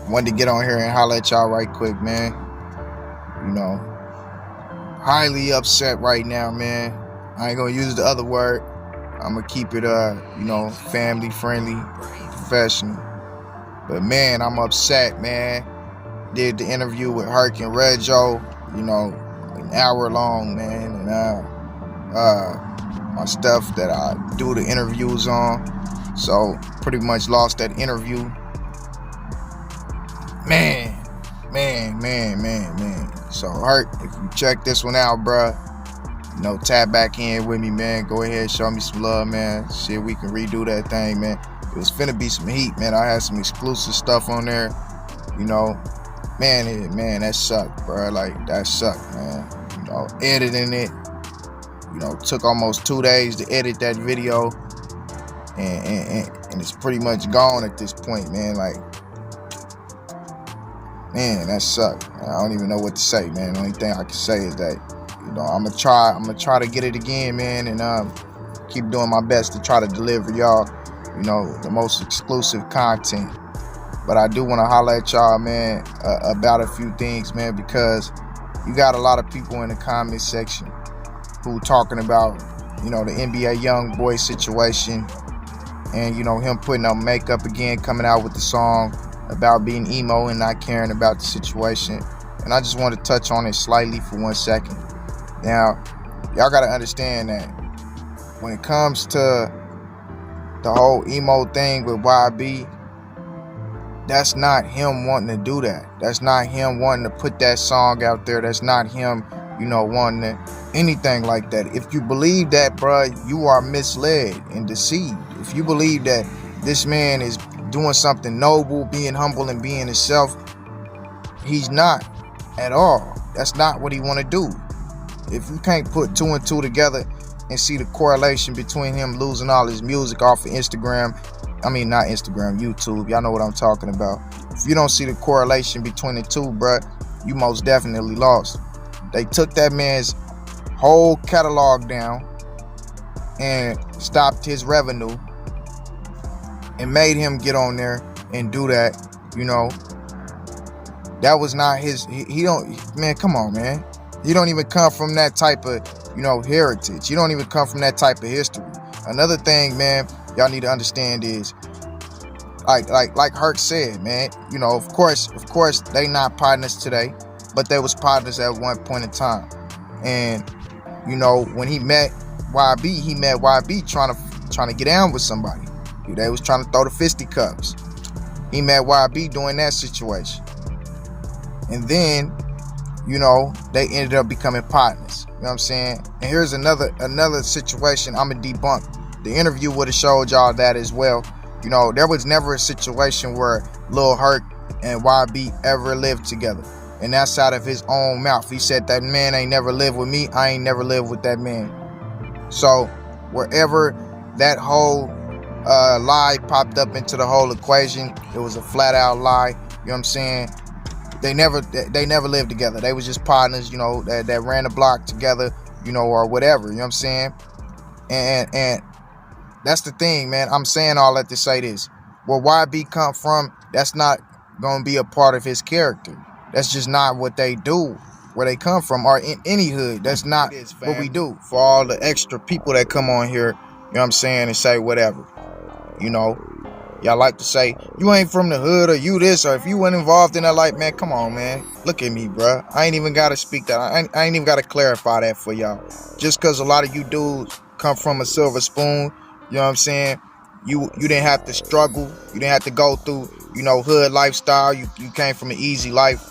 Wanted to get on here and holler at y'all right quick, man. You know, highly upset right now, man. I ain't gonna use the other word. I'm gonna keep it, family friendly, professional. But man, I'm upset, man. Did the interview with Hurk and Reggio, an hour long, man. And my stuff that I do the interviews on. So pretty much lost that interview. Man. So Hurk, if you check this one out, bruh, tap back in with me, man. Go ahead, show me some love, man. See if we can redo that thing, man. It was finna be some heat, man. I had some exclusive stuff on there, Man, that sucked, bruh. Like, that sucked, man. Editing it, took almost 2 days to edit that video, and it's pretty much gone at this point, man. Like, man, that sucked. I don't even know what to say, man. The only thing I can say is that, I'm gonna try to get it again, man, and keep doing my best to try to deliver y'all, the most exclusive content. But I do want to holler at y'all, man, about a few things, man, because you got a lot of people in the comment section who talking about, the NBA YoungBoy situation, and him putting up makeup again, coming out with the song about being emo and not caring about the situation. And I just want to touch on it slightly for 1 second. Now, y'all got to understand that when it comes to the whole emo thing with YB, that's not him wanting to do that. That's not him wanting to put that song out there. That's not him, wanting to anything like that. If you believe that, bruh, you are misled and deceived. If you believe that this man is doing something noble, being humble and being himself, he's not at all. That's not what he want to do. If you can't put 2 and 2 together and see the correlation between him losing all his music off of Instagram, not Instagram, YouTube, y'all know what I'm talking about. If you don't see the correlation between the two, bruh, you most definitely lost. They took that man's whole catalog down and stopped his revenue and made him get on there and do that. That was not his. He don't, man, come on, man. He don't even come from that type of, heritage. He don't even come from that type of history. Another thing, man, y'all need to understand is, like Hurk said, man, of course, they not partners today, but they was partners at one point in time. And, when he met YB trying to get down with somebody. They was trying to throw the fisticuffs. He met YB doing that situation. And then, they ended up becoming partners. You know what I'm saying? And here's another situation I'm going to debunk. The interview would have showed y'all that as well. There was never a situation where Lil Hurk and YB ever lived together. And that's out of his own mouth. He said that man ain't never lived with me. I ain't never lived with that man. So wherever that whole lie popped up into the whole equation, it was a flat out lie. You know what I'm saying? They never lived together. They was just partners, that ran the block together, or whatever. You know what I'm saying? And that's the thing, man. I'm saying all that to say this. Where YB come from, that's not gonna be a part of his character. That's just not what they do. Where they come from, or in any hood, that's not what we do. For all the extra people that come on here, you know what I'm saying, and say whatever. Y'all like to say, you ain't from the hood, or you this, or if you weren't involved in that life, man, come on, man. Look at me, bruh. I ain't even got to speak that. I ain't even got to clarify that for y'all. Just because a lot of you dudes come from a silver spoon, you know what I'm saying? You didn't have to struggle. You didn't have to go through, hood lifestyle. You came from an easy life.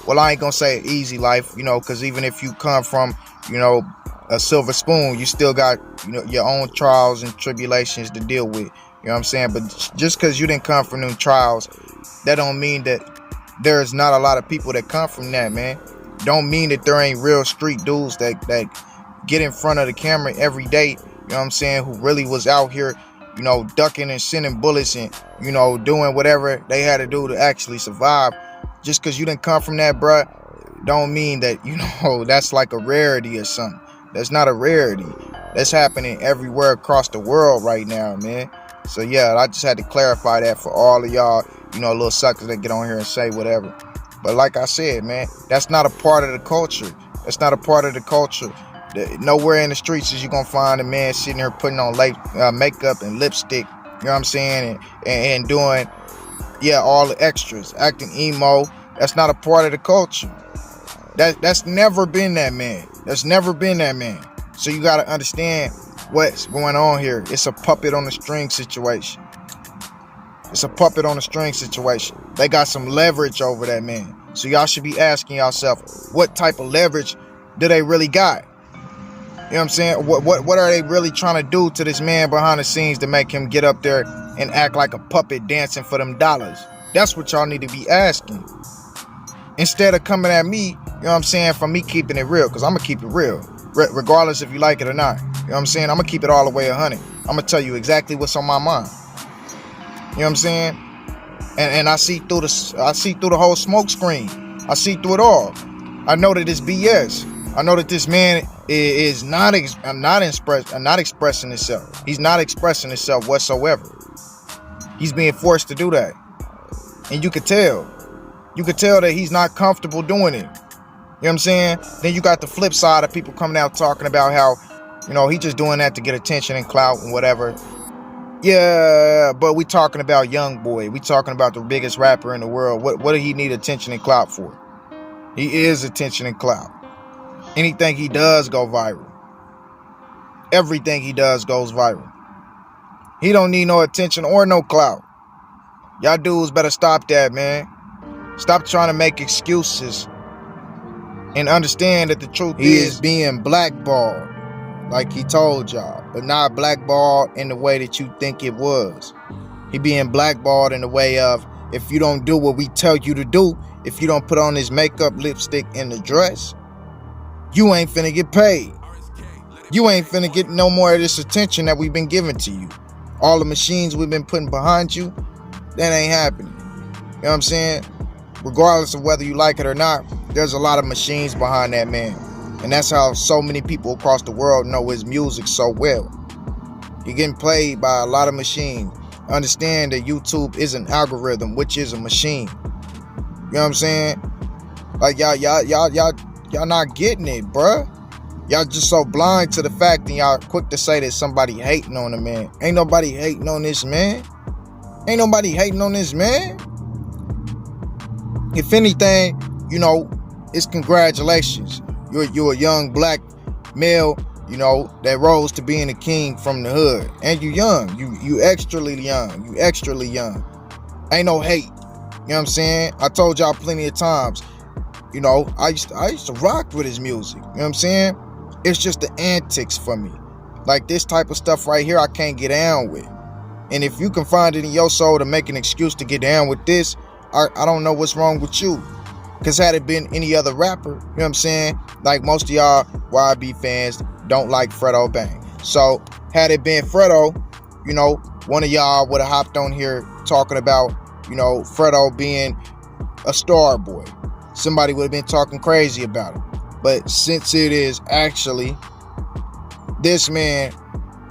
Well, I ain't going to say easy life, because even if you come from, a silver spoon, you still got, your own trials and tribulations to deal with. You know what I'm saying? But just because you didn't come from them trials, that don't mean that there's not a lot of people that come from that, man. Don't mean that there ain't real street dudes that get in front of the camera every day, you know what I'm saying, who really was out here, ducking and sending bullets and, doing whatever they had to do to actually survive. Just because you didn't come from that, bruh, don't mean that, that's like a rarity or something. That's not a rarity. That's happening everywhere across the world right now, man. So yeah, I just had to clarify that for all of y'all little suckers that get on here and say whatever. But like I said, man, that's not a part of the culture. That's not a part of the culture. Nowhere in the streets is you gonna find a man sitting here putting on makeup and lipstick, you know what I'm saying, and doing, all the extras, acting emo. That's not a part of the culture. That's never been that man. That's never been that man. So you gotta understand what's going on here. It's a puppet on the string situation. It's a puppet on the string situation. They got some leverage over that man. So y'all should be asking yourself, what type of leverage do they really got? You know what I'm saying? What are they really trying to do to this man behind the scenes to make him get up there and act like a puppet dancing for them dollars? That's what y'all need to be asking. Instead of coming at me, you know what I'm saying, for me keeping it real, because I'm going to keep it real, regardless if you like it or not. You know what I'm saying? I'm going to keep it all the way 100. I'm going to tell you exactly what's on my mind. You know what I'm saying? And I see through the whole smoke screen. I see through it all. I know that it's BS. I know that this man is not expressing himself. He's not expressing himself whatsoever. He's being forced to do that. And you could tell. You could tell that he's not comfortable doing it. You know what I'm saying? Then you got the flip side of people coming out talking about how, he just doing that to get attention and clout and whatever. Yeah, but we talking about YoungBoy. We talking about the biggest rapper in the world. What do he need attention and clout for? He is attention and clout. Anything he does go viral. Everything he does goes viral. He don't need no attention or no clout. Y'all dudes better stop that, man. Stop trying to make excuses and understand that the truth is being blackballed, like he told y'all, but not blackballed in the way that you think it was. He being blackballed in the way of, if you don't do what we tell you to do, if you don't put on this makeup, lipstick, and the dress, you ain't finna get paid. You ain't finna get no more of this attention that we've been giving to you. All the machines we've been putting behind you, that ain't happening. You know what I'm saying? Regardless of whether you like it or not, there's a lot of machines behind that man. And that's how so many people across the world know his music so well. You're getting played by a lot of machines. Understand that YouTube is an algorithm, which is a machine. You know what I'm saying? Like y'all not getting it, bruh. Y'all just so blind to the fact and y'all quick to say that somebody hating on the man. Ain't nobody hating on this man. Ain't nobody hating on this man. If anything, it's congratulations. You're a young black male, that rose to being a king from the hood. And you young. You extrally young. You extrally young. Ain't no hate. You know what I'm saying? I told y'all plenty of times. I used to rock with his music. You know what I'm saying? It's just the antics for me. Like this type of stuff right here, I can't get down with. And if you can find it in your soul to make an excuse to get down with this, I don't know what's wrong with you. Because had it been any other rapper, you know what I'm saying? Like most of y'all YB fans don't like Fredo Bang. So had it been Fredo, one of y'all would have hopped on here talking about, Fredo being a star boy. Somebody would have been talking crazy about it. But since it is actually this man,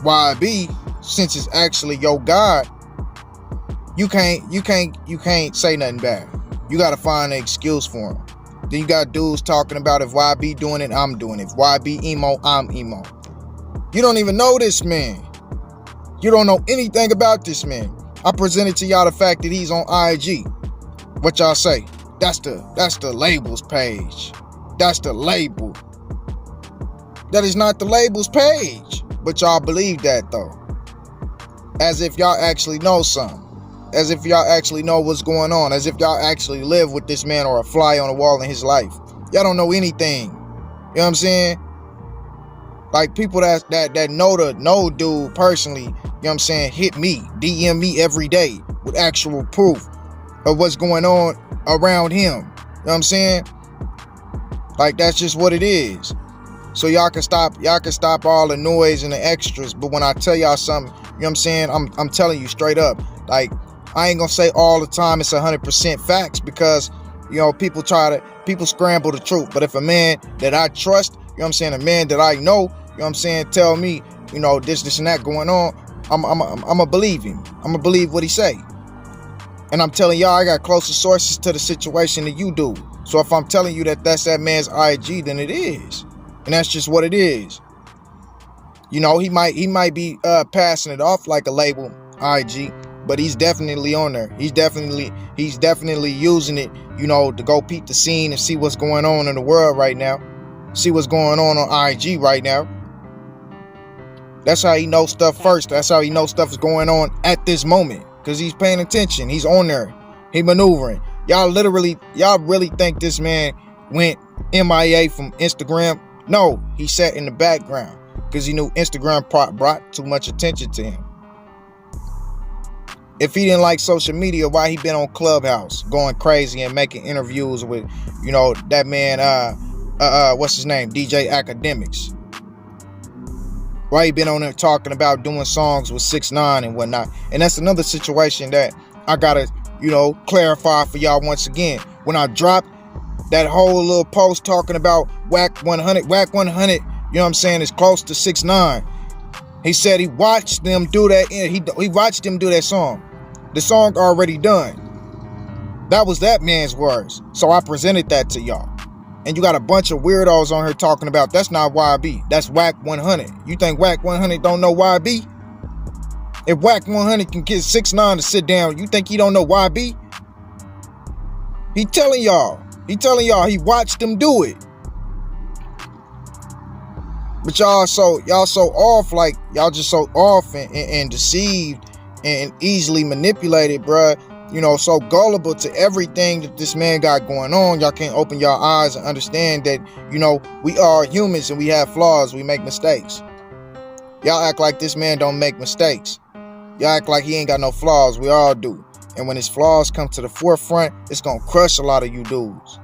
YB, since it's actually your God, you can't say nothing bad. You gotta find an excuse for him. Then you got dudes talking about, if YB doing it, I'm doing it. If YB emo, I'm emo. You don't even know this man. You don't know anything about this man. I presented to y'all the fact that he's on IG. What y'all say? That's the labels page. That's the label. That is not the labels page. But y'all believe that though. As if y'all actually know something. As if y'all actually know what's going on. As if y'all actually live with this man or a fly on the wall in his life. Y'all don't know anything. You know what I'm saying? Like people that know dude personally, you know what I'm saying, hit me, DM me every day with actual proof of what's going on around him. You know what I'm saying? Like that's just what it is. So y'all can stop all the noise and the extras. But when I tell y'all something, you know what I'm saying, I'm telling you straight up. Like I ain't gonna say all the time it's 100% facts, because people scramble the truth. But if a man that I trust, you know what I'm saying, a man that I know, you know what I'm saying, tell me, this and that going on, I'm gonna believe him. I'm gonna believe what he say. And I'm telling y'all, I got closer sources to the situation than you do. So if I'm telling you that that's that man's IG, then it is. And that's just what it is. You know, he might be passing it off like a label IG, but he's definitely on there. He's definitely using it, you know, to go peep the scene and see what's going on in the world right now. See what's going on IG right now. That's how he knows stuff first. That's how he knows stuff is going on at this moment. Because he's paying attention. He's on there. He maneuvering. Y'all really think this man went MIA from Instagram? No, he sat in the background because he knew Instagram brought too much attention to him. If he didn't like social media, why he been on Clubhouse going crazy and making interviews with, you know, that man, what's his name? DJ Academics. Why he been on there talking about doing songs with 6ix9ine and whatnot. And that's another situation that I gotta, you know, clarify for y'all once again. When I dropped that whole little post talking about Whack 100, you know what I'm saying, is close to 6ix9ine. He said he watched them do that. He watched them do that song. The song already done. That was that man's words. So I presented that to y'all. And you got a bunch of weirdos on here talking about that's not YB. That's Whack 100. You think Whack 100 don't know YB? If Whack 100 can get 6ix9ine to sit down, you think he don't know YB? He telling y'all. He watched them do it. But y'all so off, like y'all just so off and deceived and easily manipulated, bruh. You know, so gullible to everything that this man got going on. Y'all can't open your eyes and understand that, you know, we are humans and we have flaws. We make mistakes. Y'all act like this man don't make mistakes. Y'all act like he ain't got no flaws. We all do. And when his flaws come to the forefront, it's gonna crush a lot of you dudes.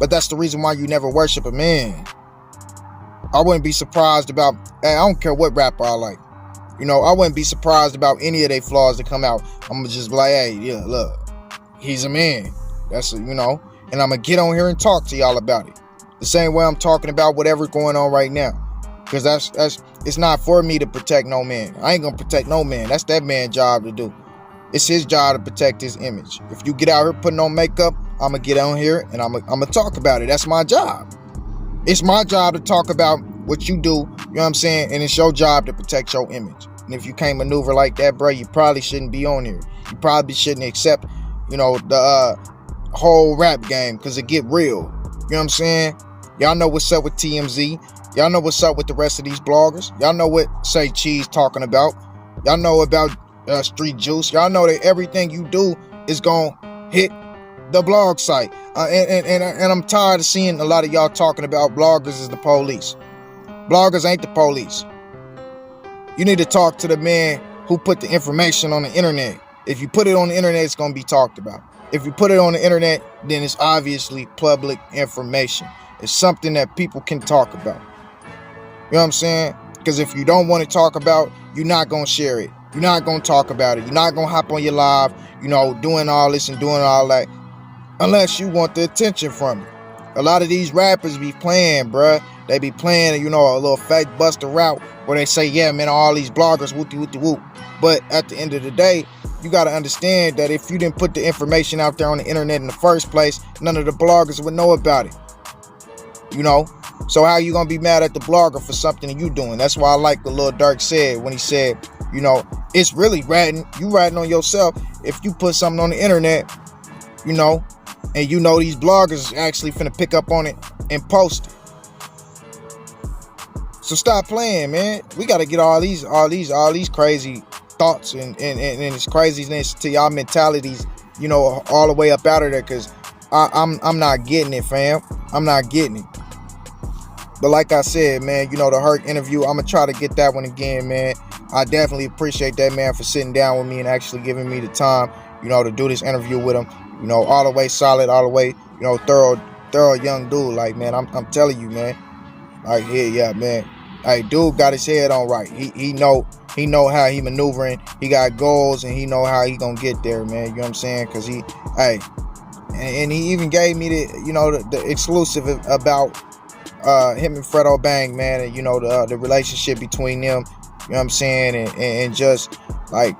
But that's the reason why you never worship a man. I wouldn't be surprised about, I don't care what rapper I like. You know, I wouldn't be surprised about any of their flaws that come out. I'm gonna just be like, hey, yeah, look, he's a man. That's, you know, and I'm gonna get on here and talk to y'all about it. The same way I'm talking about whatever's going on right now. Because it's not for me to protect no man. I ain't gonna protect no man. That's that man's job to do. It's his job to protect his image. If you get out here putting on makeup, I'm gonna get on here and I'm gonna talk about it. That's my job. It's my job to talk about what you do, you know what I'm saying? And it's your job to protect your image. And if you can't maneuver like that, bro, you probably shouldn't be on here. You probably shouldn't accept, you know, the whole rap game, because it get real. You know what I'm saying? Y'all know what's up with TMZ. Y'all know what's up with the rest of these bloggers. Y'all know what Say Cheese talking about. Y'all know about Street Juice. Y'all know that everything you do is gonna hit the blog site. And I'm tired of seeing a lot of y'all talking about bloggers as the police. Bloggers ain't the police. You need to talk to the man who put the information on the internet. If you put it on the internet, it's going to be talked about. If you put it on the internet, then it's obviously public information. It's something that people can talk about. You know what I'm saying? Because if you don't want to talk about, you're not going to share it. You're not going to talk about it. You're not going to hop on your live, you know, doing all this and doing all that, unless you want the attention from it. A lot of these rappers be playing, bruh. They be playing, you know, a little fake buster route where they say, yeah, man, all these bloggers, whoop. But at the end of the day, you got to understand that if you didn't put the information out there on the internet in the first place, none of the bloggers would know about it. You know? So how you going to be mad at the blogger for something that you doing? That's why I like what Lil Durk said when he said, you know, it's really ratting. You ratting on yourself if you put something on the internet, you know, and you know these bloggers actually finna pick up on it and post it. So stop playing, man. We gotta get all these crazy thoughts and this craziness to y'all mentalities, you know, all the way up out of there. Cause I'm not getting it, fam. I'm not getting it. But like I said, man, you know, the Hurk interview, I'm gonna try to get that one again, man. I definitely appreciate that man for sitting down with me and actually giving me the time, you know, to do this interview with him. You know, all the way solid, all the way, you know, thorough young dude. Like, man, I'm telling you, man. Like, yeah, man. Hey, dude got his head on right. He know how he maneuvering. He got goals and he know how he gonna get there, man. You know what I'm saying? Cause and he even gave me the, you know, the exclusive about him and Fredo Bang, man, and you know the relationship between them. You know what I'm saying? And just like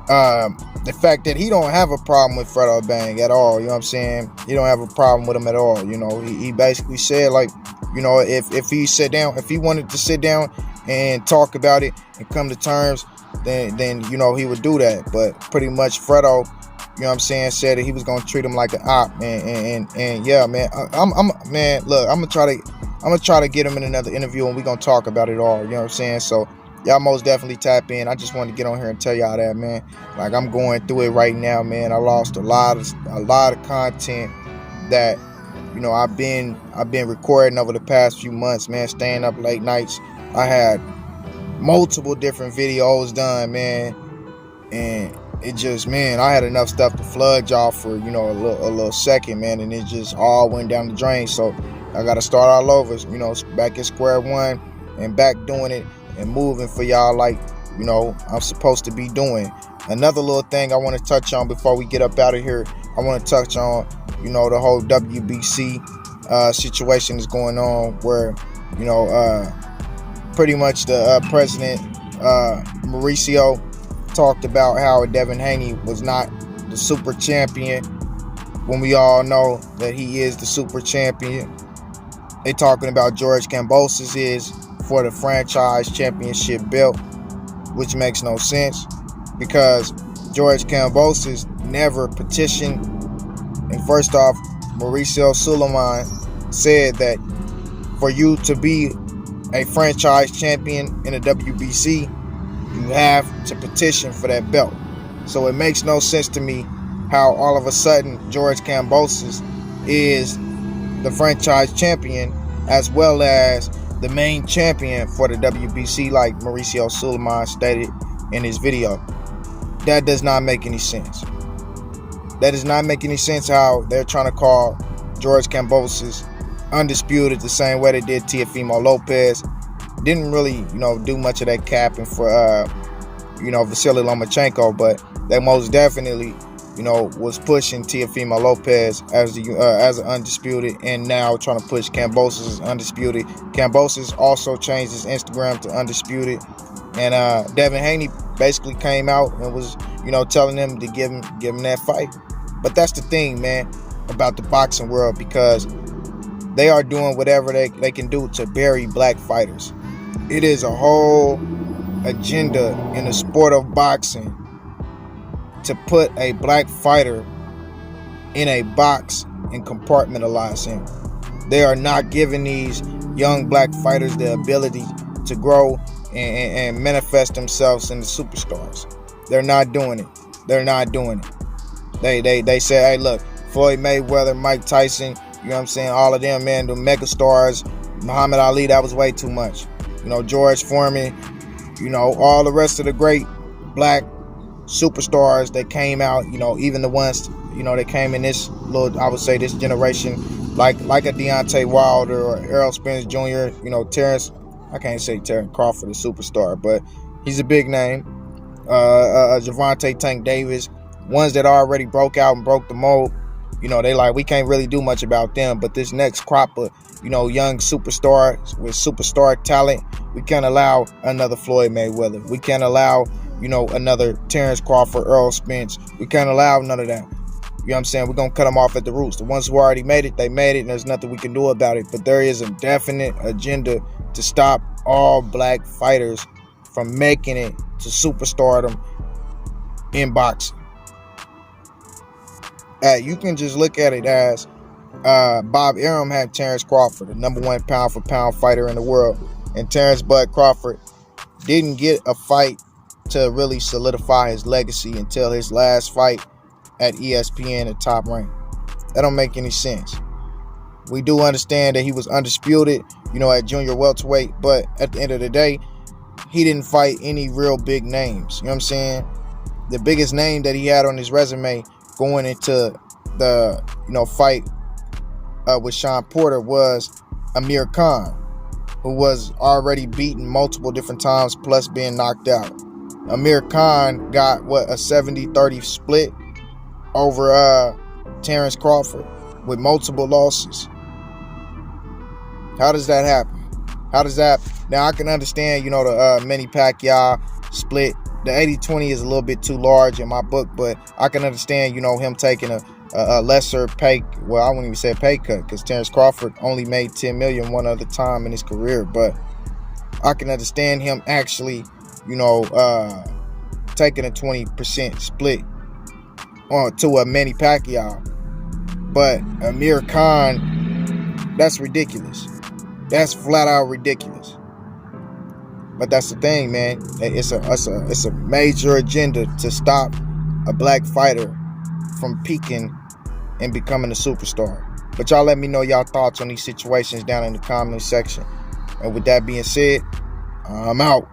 The fact that he don't have a problem with Fredo Bang at all, you know what I'm saying? He don't have a problem with him at all. You know, he basically said, like, you know, if he wanted to sit down and talk about it and come to terms, then you know, he would do that. But pretty much Fredo, you know what I'm saying, said that he was gonna treat him like an op, man. And yeah, man, man, look, I'm gonna try to get him in another interview and we're gonna talk about it all, you know what I'm saying? So y'all most definitely tap in. I just wanted to get on here and tell y'all that, man. Like, I'm going through it right now, man. I lost a lot of content that, you know, I've been recording over the past few months, man, staying up late nights. I had multiple different videos done, man, and it just, man, I had enough stuff to flood y'all for, you know, a little second, man, and it just all went down the drain. So I gotta start all over, you know, back at square one and back doing it and moving for y'all like, you know, I'm supposed to be doing. Another little thing I want to touch on before we get up out of here, I want to touch on, you know, the whole WBC situation is going on where, you know, pretty much the president, Mauricio, talked about how Devin Haney was not the super champion when we all know that he is the super champion. They talking about George Kambosos is for the franchise championship belt, which makes no sense because George Kambosos never petitioned. And first off, Mauricio Suleiman said that for you to be a franchise champion in the WBC, you have to petition for that belt. So it makes no sense to me how all of a sudden George Kambosos is the franchise champion as well as the main champion for the WBC, like Mauricio Suleiman stated in his video. That does not make any sense. That does not make any sense how they're trying to call George Kambosos undisputed the same way they did Teofimo Lopez. Didn't really, you know, do much of that capping for, you know, Vasily Lomachenko, but they most definitely, you know, was pushing Teofimo Lopez as an undisputed, and now trying to push Kambosos as undisputed. Kambosos also changed his Instagram to undisputed, and Devin Haney basically came out and was, you know, telling them to give him that fight. But that's the thing, man, about the boxing world, because they are doing whatever they can do to bury black fighters. It is a whole agenda in the sport of boxing to put a black fighter in a box and compartmentalize him. They are not giving these young black fighters the ability to grow and manifest themselves into superstars. They're not doing it. They're not doing it. They say, hey, look, Floyd Mayweather, Mike Tyson, you know what I'm saying, all of them, man, the megastars, Muhammad Ali, that was way too much. You know, George Foreman, you know, all the rest of the great black superstars that came out, you know, even the ones, you know, that came in this little, I would say, this generation, like a Deontay Wilder or Errol Spence Jr., you know, I can't say Terrence Crawford, a superstar, but he's a big name. Javante Tank Davis, ones that already broke out and broke the mold, you know, they like, we can't really do much about them. But this next crop of, you know, young superstars with superstar talent, we can't allow another Floyd Mayweather. We can't allow, you know, another Terrence Crawford, Earl Spence. We can't allow none of that. You know what I'm saying? We're going to cut them off at the roots. The ones who already made it, they made it, and there's nothing we can do about it. But there is a definite agenda to stop all black fighters from making it to superstardom in boxing. You can just look at it as Bob Arum had Terrence Crawford, the number one pound for pound fighter in the world. And Terrence Bud Crawford didn't get a fight to really solidify his legacy until his last fight at ESPN at Top Rank. That don't make any sense. We do understand that he was undisputed, you know, at junior welterweight, but at the end of the day, he didn't fight any real big names. You know what I'm saying? The biggest name that he had on his resume going into the, you know, fight with Sean Porter was Amir Khan, who was already beaten multiple different times plus being knocked out. Amir Khan got a 70-30 split over Terrence Crawford with multiple losses. How does that happen? How does that? Now I can understand, you know, the Manny Pacquiao split the 80-20 is a little bit too large in my book, but I can understand, him taking a lesser pay. Well, I wouldn't even say a pay cut, because Terrence Crawford only made $10 million one other time in his career. But I can understand him actually, taking a 20% split to a Manny Pacquiao. But Amir Khan, that's ridiculous. That's flat out ridiculous. But that's the thing, man. It's a major agenda to stop a black fighter from peaking and becoming a superstar. But y'all let me know y'all thoughts on these situations down in the comment section. And with that being said, I'm out.